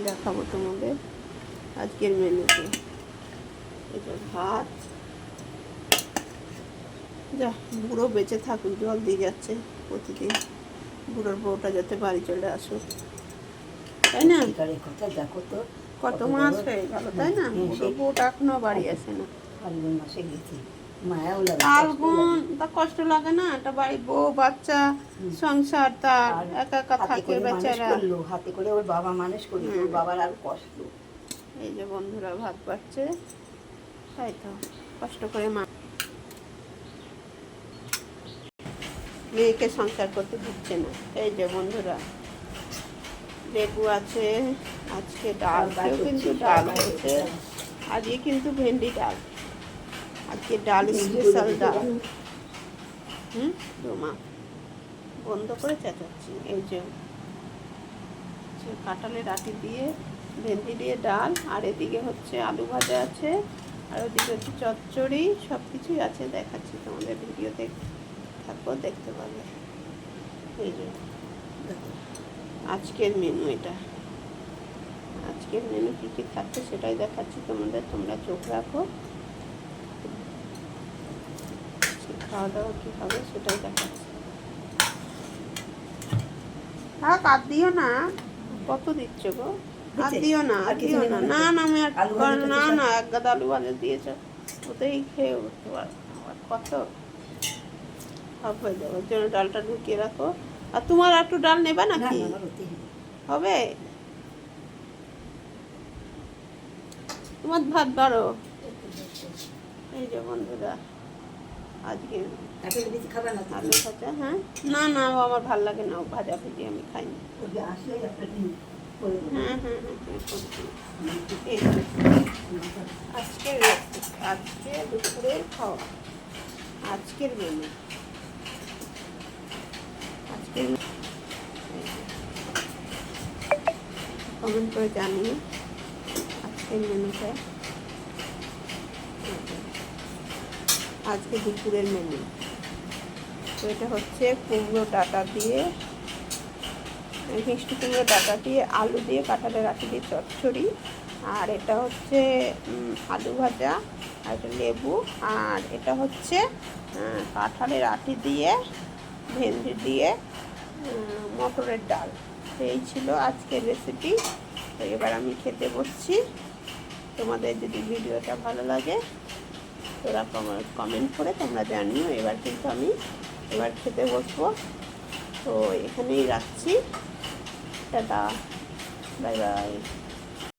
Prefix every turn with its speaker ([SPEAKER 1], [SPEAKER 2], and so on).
[SPEAKER 1] দেখাবো তোমাদের আজকের মেনুতে। এটা ভাত, যা বুড়ো বেঁচে থাকুক, জল দিয়ে যাচ্ছে প্রতিদিন, বুড়োর বউটা যাতে বাড়ি চলে আসুক, তাই না?
[SPEAKER 2] দেখো তো
[SPEAKER 1] কত মাস হয়ে গেল, তাই না? বুড়ো বউটা এখনো বাড়ি আসে না।
[SPEAKER 2] ফাল্গুন মাসে গেছি, মায়াও লাগে,
[SPEAKER 1] ফাল্গুন তা কষ্ট লাগে না? একটা বাড়ি, বউ বাচ্চা, সংসার, তার একা একা থাকে বেচারা।
[SPEAKER 2] হাতে করে ওর বাবা মানুষ করি, ওর বাবার আর কষ্ট।
[SPEAKER 1] এই যে বন্ধুরা ভাত পাচ্ছে, তাই তো কষ্ট করে মেয়েকে সংসার করতে দিচ্ছে না। এই যে বন্ধুরা লেবু আছে, আজকে ডাল, কেউ কিন্তু ডাল হয়েছে, আজকে কিন্তু ভেন্ডি ডাল, আজকে ডাল স্পেশাল ডাল। তোমা বন্ধ করে চেঁচাচ্ছি। এই যে কাঁঠালের আটি দিয়ে ভেন্ডি দিয়ে ডাল, আর এদিকে হচ্ছে আলু ভাজা আছে, আর ওদিকে হচ্ছে চচ্চড়ি, সব কিছুই আছে, দেখাচ্ছি তোমাদের, ভিডিওতে থাকো, দেখতে পাবে। এই যে আজকের মেনু, এটা আজকের মেনু কী কী থাকছে সেটাই দেখাচ্ছি তোমাদের, তোমরা চোখ রাখো। খাওয়া দাওয়া কী হবে সেটাই দেখাচ্ছি। থাক, আর দিও না, কত দিচ্ছ গো, আর দিও না, আর দিও না, না না আমি আর না না, এক গাদা আলু ভাজা দিয়েছ, ওতেই খেয়ে উঠতে পারবো আবার কত সব হয়ে যাবে। ওর জন্য ডালটা ঢুকিয়ে রাখো। আর তোমার একটু ডাল নেবে নাকি? হবে তোমার ভাত বাড়ো। এই যে বন্ধুরা আজকে আলু ভাজা, হ্যাঁ না না আমার ভাল লাগে না, ভাজা ভুজি আমি খাই না। হ্যাঁ হ্যাঁ আজকের আজকে দুপুরের খাওয়া, আজকের মেনু, আজকের কমেন্ট করে জানিয়ে আজকের মেনুটা, আজকে দুপুরের মেনু। তো এটা হচ্ছে কুমড়ো ডাঁটা দিয়ে, মিষ্টি কুমড়ো ডাঁটা দিয়ে, আলু দিয়ে, কাঁঠালের আটি দিয়ে চচ্চড়ি, আর এটা হচ্ছে আলু ভাজা, আর এটা লেবু, আর এটা হচ্ছে কাঁঠালের আটি দিয়ে ভেন্ডি দিয়ে মটরের ডাল। এই ছিল আজকের রেসিপি। তো এবার আমি খেতে বসছি। তোমাদের যদি ভিডিওটা ভালো লাগে তোরা কমেন্ট করে তোমরা জানিও। এবার কিন্তু আমি খেতে বসবো। তো এখানেই রাখছি, টাটা, বাই বাই।